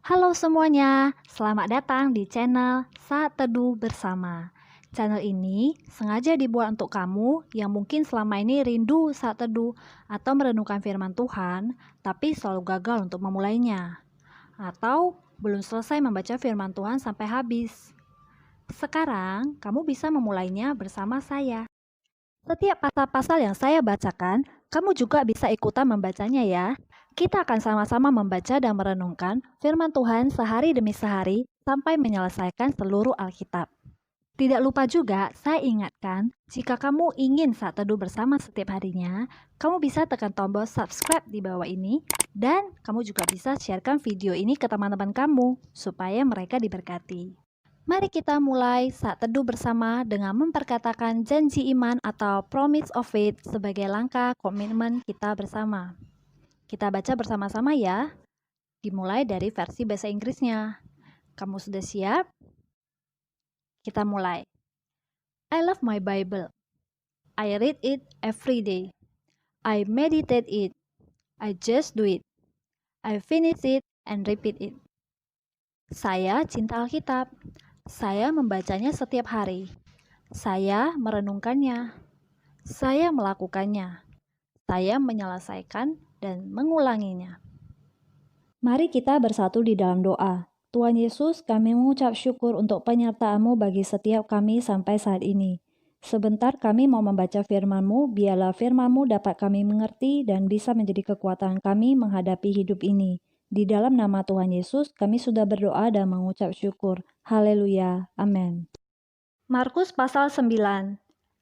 Halo semuanya, selamat datang di channel Saat Teduh Bersama. Channel ini sengaja dibuat untuk kamu yang mungkin selama ini rindu saat teduh atau merenungkan firman Tuhan, tapi selalu gagal untuk memulainya. Atau belum selesai membaca firman Tuhan sampai habis. Sekarang, kamu bisa memulainya bersama saya. Setiap pasal-pasal yang saya bacakan, kamu juga bisa ikutan membacanya ya. Kita akan sama-sama membaca dan merenungkan firman Tuhan sehari demi sehari sampai menyelesaikan seluruh Alkitab. Tidak lupa juga, saya ingatkan, jika kamu ingin saat teduh bersama setiap harinya, kamu bisa tekan tombol subscribe di bawah ini, dan kamu juga bisa sharekan video ini ke teman-teman kamu, supaya mereka diberkati. Mari kita mulai saat teduh bersama dengan memperkatakan janji iman atau promise of faith sebagai langkah komitmen kita bersama. Kita baca bersama-sama ya. Dimulai dari versi bahasa Inggrisnya. Kamu sudah siap? Kita mulai. I love my Bible. I read it every day. I meditate it. I just do it. I finish it and repeat it. Saya cinta Alkitab. Saya membacanya setiap hari. Saya merenungkannya. Saya melakukannya. Saya menyelesaikan dan mengulanginya. Mari kita bersatu di dalam doa. Tuhan Yesus, kami mengucap syukur untuk penyertaan-Mu bagi setiap kami sampai saat ini. Sebentar kami mau membaca firman-Mu, biarlah firman-Mu dapat kami mengerti dan bisa menjadi kekuatan kami menghadapi hidup ini. Di dalam nama Tuhan Yesus, kami sudah berdoa dan mengucap syukur. Haleluya. Amin. Markus pasal 9.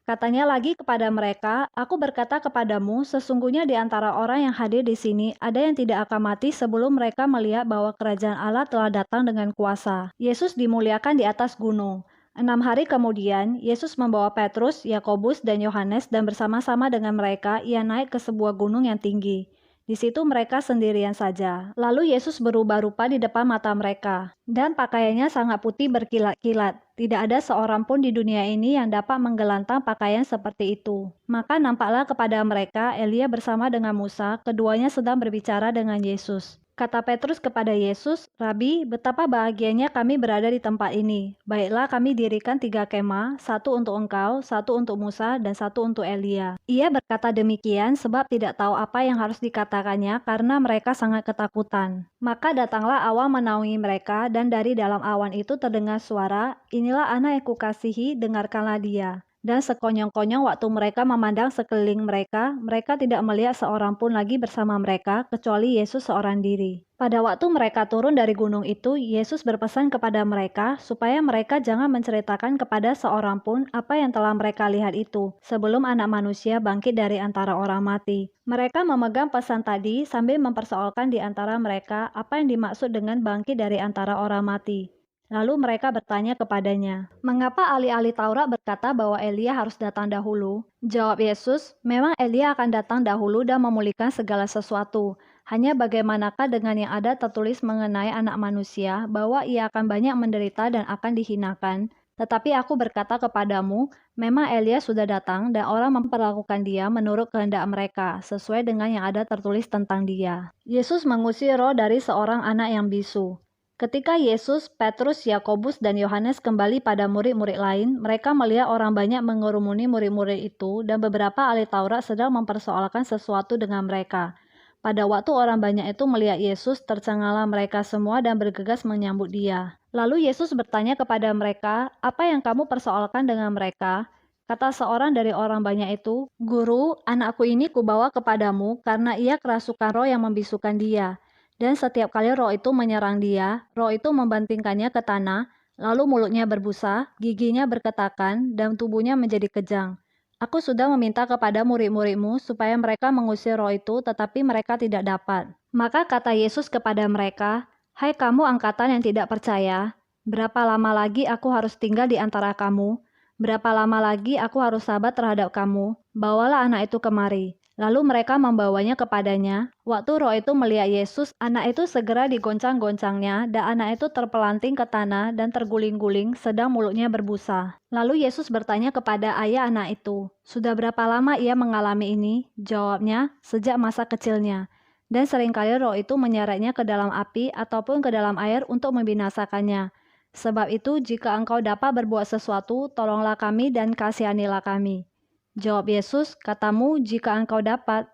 Katanya lagi kepada mereka, "Aku berkata kepadamu, sesungguhnya di antara orang yang hadir di sini ada yang tidak akan mati sebelum mereka melihat bahwa kerajaan Allah telah datang dengan kuasa." Yesus dimuliakan di atas gunung. 6 hari kemudian, Yesus membawa Petrus, Yakobus, dan Yohanes dan bersama-sama dengan mereka ia naik ke sebuah gunung yang tinggi. Di situ mereka sendirian saja. Lalu Yesus berubah rupa di depan mata mereka, dan pakaiannya sangat putih berkilat-kilat. Tidak ada seorang pun di dunia ini yang dapat menggelantang pakaian seperti itu. Maka nampaklah kepada mereka Elia bersama dengan Musa, keduanya sedang berbicara dengan Yesus. Kata Petrus kepada Yesus, "Rabi, betapa bahagianya kami berada di tempat ini. Baiklah kami dirikan 3 kemah, satu untuk engkau, satu untuk Musa, dan satu untuk Elia." Ia berkata demikian sebab tidak tahu apa yang harus dikatakannya karena mereka sangat ketakutan. Maka datanglah awan menaungi mereka dan dari dalam awan itu terdengar suara, "Inilah anak yang kukasihi, dengarkanlah dia." Dan sekonyong-konyong waktu mereka memandang sekeliling mereka, mereka tidak melihat seorang pun lagi bersama mereka, kecuali Yesus seorang diri. Pada waktu mereka turun dari gunung itu, Yesus berpesan kepada mereka supaya mereka jangan menceritakan kepada seorang pun apa yang telah mereka lihat itu, sebelum Anak Manusia bangkit dari antara orang mati. Mereka memegang pesan tadi sambil mempersoalkan di antara mereka apa yang dimaksud dengan bangkit dari antara orang mati. Lalu mereka bertanya kepadanya, "Mengapa ahli-ahli Taurat berkata bahwa Elia harus datang dahulu?" Jawab Yesus, "Memang Elia akan datang dahulu dan memulihkan segala sesuatu. Hanya bagaimanakah dengan yang ada tertulis mengenai Anak Manusia, bahwa ia akan banyak menderita dan akan dihinakan? Tetapi aku berkata kepadamu, memang Elia sudah datang dan orang memperlakukan dia menurut kehendak mereka, sesuai dengan yang ada tertulis tentang dia." Yesus mengusir roh dari seorang anak yang bisu. Ketika Yesus, Petrus, Yakobus, dan Yohanes kembali pada murid-murid lain, mereka melihat orang banyak mengerumuni murid-murid itu dan beberapa ahli Taurat sedang mempersoalkan sesuatu dengan mereka. Pada waktu orang banyak itu melihat Yesus, tercenganglah mereka semua dan bergegas menyambut dia. Lalu Yesus bertanya kepada mereka, "Apa yang kamu persoalkan dengan mereka?" Kata seorang dari orang banyak itu, "Guru, anakku ini kubawa kepadamu karena ia kerasukan roh yang membisukan dia. Dan setiap kali roh itu menyerang dia, roh itu membantingkannya ke tanah, lalu mulutnya berbusa, giginya berketakan, dan tubuhnya menjadi kejang. Aku sudah meminta kepada murid-muridmu supaya mereka mengusir roh itu, tetapi mereka tidak dapat." Maka kata Yesus kepada mereka, "Hai kamu angkatan yang tidak percaya, berapa lama lagi aku harus tinggal di antara kamu? Berapa lama lagi aku harus sabar terhadap kamu? Bawalah anak itu kemari." Lalu mereka membawanya kepadanya. Waktu roh itu melihat Yesus, anak itu segera digoncang-goncangnya, dan anak itu terpelanting ke tanah dan terguling-guling, sedang mulutnya berbusa. Lalu Yesus bertanya kepada ayah anak itu, "Sudah berapa lama ia mengalami ini?" Jawabnya, "Sejak masa kecilnya." Dan seringkali roh itu menyeretnya ke dalam api ataupun ke dalam air untuk membinasakannya. Sebab itu, jika engkau dapat berbuat sesuatu, tolonglah kami dan kasihanilah kami. Jawab Yesus, katamu, jika engkau dapat,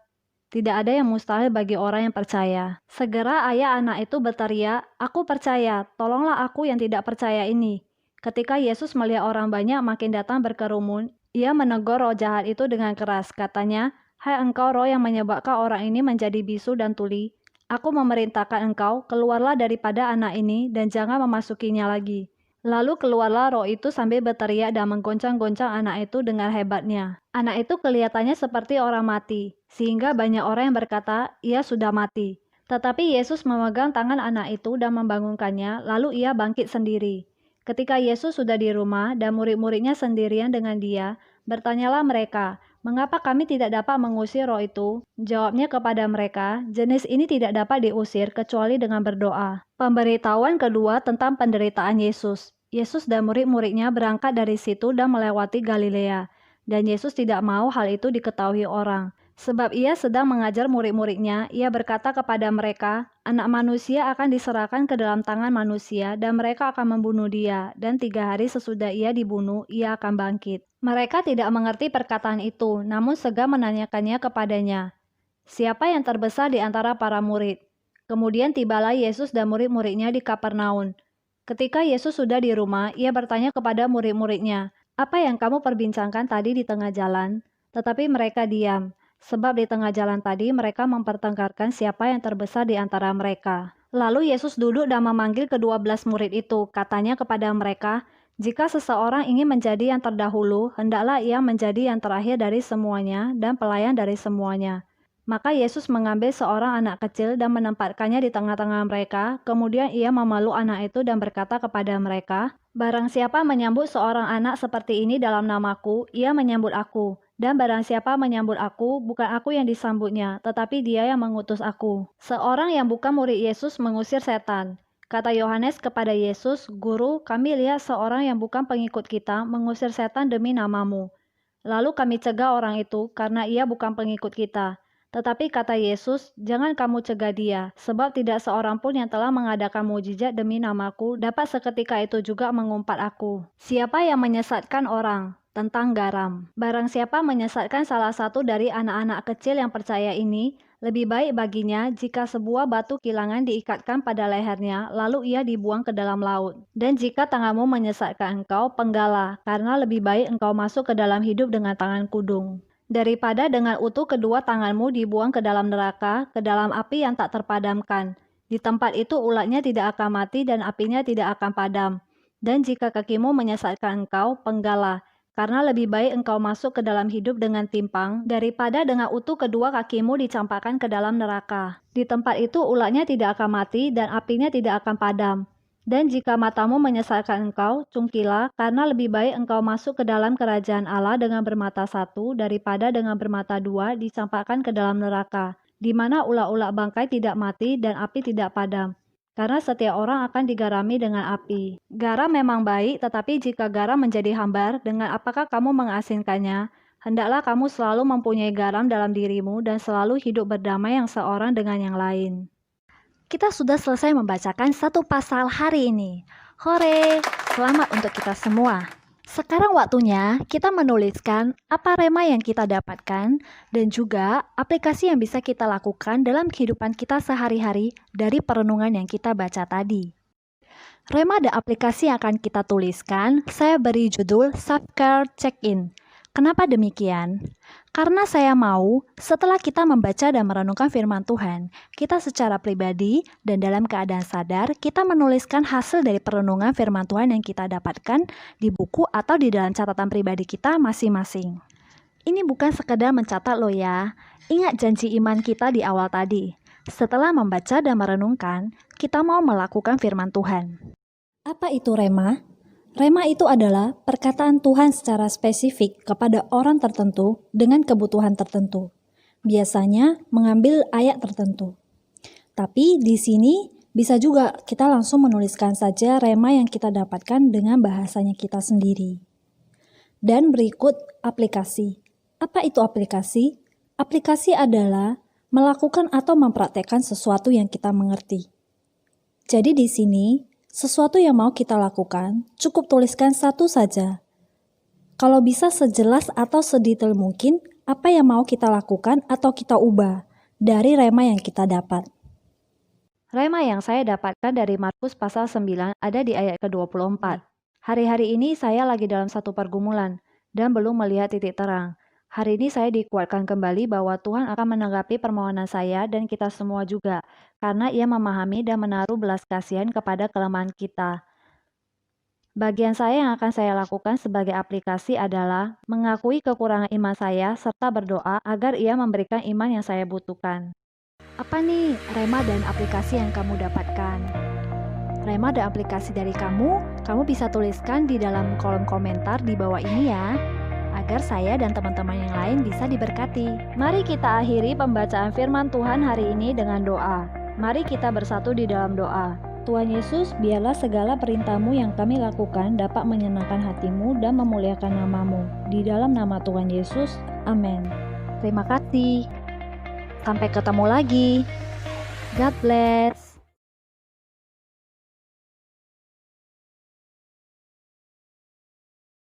tidak ada yang mustahil bagi orang yang percaya. Segera ayah anak itu berteriak, aku percaya, tolonglah aku yang tidak percaya ini. Ketika Yesus melihat orang banyak makin datang berkerumun, ia menegur roh jahat itu dengan keras. Katanya, hai engkau roh yang menyebabkan orang ini menjadi bisu dan tuli. Aku memerintahkan engkau, keluarlah daripada anak ini dan jangan memasukinya lagi. Lalu keluarlah roh itu sambil berteriak dan menggoncang-goncang anak itu dengan hebatnya. Anak itu kelihatannya seperti orang mati, sehingga banyak orang yang berkata, ia sudah mati. Tetapi Yesus memegang tangan anak itu dan membangunkannya, lalu ia bangkit sendiri. Ketika Yesus sudah di rumah dan murid-muridnya sendirian dengan dia, bertanyalah mereka, mengapa kami tidak dapat mengusir roh itu? Jawabnya kepada mereka, jenis ini tidak dapat diusir kecuali dengan berdoa. Pemberitahuan kedua tentang penderitaan Yesus. Yesus dan murid-muridnya berangkat dari situ dan melewati Galilea. Dan Yesus tidak mau hal itu diketahui orang. Sebab ia sedang mengajar murid-muridnya, ia berkata kepada mereka, anak manusia akan diserahkan ke dalam tangan manusia dan mereka akan membunuh dia. Dan 3 hari sesudah ia dibunuh, ia akan bangkit. Mereka tidak mengerti perkataan itu, namun segera menanyakannya kepadanya, siapa yang terbesar di antara para murid? Kemudian tibalah Yesus dan murid-muridnya di Kapernaum. Ketika Yesus sudah di rumah, ia bertanya kepada murid-muridnya, apa yang kamu perbincangkan tadi di tengah jalan? Tetapi mereka diam, sebab di tengah jalan tadi mereka mempertengkarkan siapa yang terbesar di antara mereka. Lalu Yesus duduk dan memanggil ke-12 murid itu, katanya kepada mereka, jika seseorang ingin menjadi yang terdahulu, hendaklah ia menjadi yang terakhir dari semuanya dan pelayan dari semuanya. Maka Yesus mengambil seorang anak kecil dan menempatkannya di tengah-tengah mereka. Kemudian ia memeluk anak itu dan berkata kepada mereka, barang siapa menyambut seorang anak seperti ini dalam namaku, ia menyambut aku. Dan barang siapa menyambut aku, bukan aku yang disambutnya, tetapi dia yang mengutus aku. Seorang yang bukan murid Yesus mengusir setan. Kata Yohanes kepada Yesus, Guru, kami lihat seorang yang bukan pengikut kita mengusir setan demi namamu. Lalu kami cegah orang itu karena ia bukan pengikut kita. Tetapi kata Yesus, jangan kamu cegah dia, sebab tidak seorang pun yang telah mengadakan mujizat demi namaku dapat seketika itu juga mengumpat aku. Siapa yang menyesatkan orang? Tentang garam. Barang siapa menyesatkan salah satu dari anak-anak kecil yang percaya ini, lebih baik baginya jika sebuah batu kilangan diikatkan pada lehernya, lalu ia dibuang ke dalam laut. Dan jika tanganmu menyesatkan engkau, penggalah, karena lebih baik engkau masuk ke dalam hidup dengan tangan kudung, daripada dengan utuh kedua tanganmu dibuang ke dalam neraka, ke dalam api yang tak terpadamkan. Di tempat itu ulatnya tidak akan mati dan apinya tidak akan padam. Dan jika kakimu menyesatkan engkau, penggalah, karena lebih baik engkau masuk ke dalam hidup dengan timpang, daripada dengan utuh kedua kakimu dicampakkan ke dalam neraka. Di tempat itu ulatnya tidak akan mati dan apinya tidak akan padam. Dan jika matamu menyesatkan engkau, cungkilah, karena lebih baik engkau masuk ke dalam kerajaan Allah dengan bermata satu, daripada dengan bermata dua dicampakkan ke dalam neraka, di mana ulat-ulat bangkai tidak mati dan api tidak padam. Karena setiap orang akan digarami dengan api. Garam memang baik, tetapi jika garam menjadi hambar, dengan apakah kamu mengasinkannya? Hendaklah kamu selalu mempunyai garam dalam dirimu dan selalu hidup berdamai yang seorang dengan yang lain. Kita sudah selesai membacakan satu pasal hari ini. Hore, selamat untuk kita semua. Sekarang waktunya kita menuliskan apa rema yang kita dapatkan dan juga aplikasi yang bisa kita lakukan dalam kehidupan kita sehari-hari dari perenungan yang kita baca tadi. Rema dan aplikasi yang akan kita tuliskan, saya beri judul Self-Care Check-in. Kenapa demikian? Karena saya mau setelah kita membaca dan merenungkan firman Tuhan, kita secara pribadi dan dalam keadaan sadar, kita menuliskan hasil dari perenungan firman Tuhan yang kita dapatkan di buku atau di dalam catatan pribadi kita masing-masing. Ini bukan sekedar mencatat loh ya. Ingat janji iman kita di awal tadi. Setelah membaca dan merenungkan, kita mau melakukan firman Tuhan. Apa itu rema? Rema itu adalah perkataan Tuhan secara spesifik kepada orang tertentu dengan kebutuhan tertentu. Biasanya mengambil ayat tertentu. Tapi di sini bisa juga kita langsung menuliskan saja rema yang kita dapatkan dengan bahasanya kita sendiri. Dan berikut aplikasi. Apa itu aplikasi? Aplikasi adalah melakukan atau mempraktekkan sesuatu yang kita mengerti. Jadi di sini, sesuatu yang mau kita lakukan, cukup tuliskan satu saja. Kalau bisa sejelas atau sedetail mungkin, apa yang mau kita lakukan atau kita ubah dari rema yang kita dapat. Rema yang saya dapatkan dari Markus pasal 9 ada di ayat ke-24. Hari-hari ini saya lagi dalam satu pergumulan dan belum melihat titik terang. Hari ini saya dikuatkan kembali bahwa Tuhan akan menanggapi permohonan saya dan kita semua juga, karena Ia memahami dan menaruh belas kasihan kepada kelemahan kita. Bagian saya yang akan saya lakukan sebagai aplikasi adalah mengakui kekurangan iman saya serta berdoa agar Ia memberikan iman yang saya butuhkan. Apa nih rema dan aplikasi yang kamu dapatkan? Rema dan aplikasi dari kamu bisa tuliskan di dalam kolom komentar di bawah ini ya, agar saya dan teman-teman yang lain bisa diberkati. Mari kita akhiri pembacaan firman Tuhan hari ini dengan doa. Mari kita bersatu di dalam doa. Tuhan Yesus, biarlah segala perintah-Mu yang kami lakukan dapat menyenangkan hati-Mu dan memuliakan nama-Mu. Di dalam nama Tuhan Yesus, amin. Terima kasih. Sampai ketemu lagi. God bless.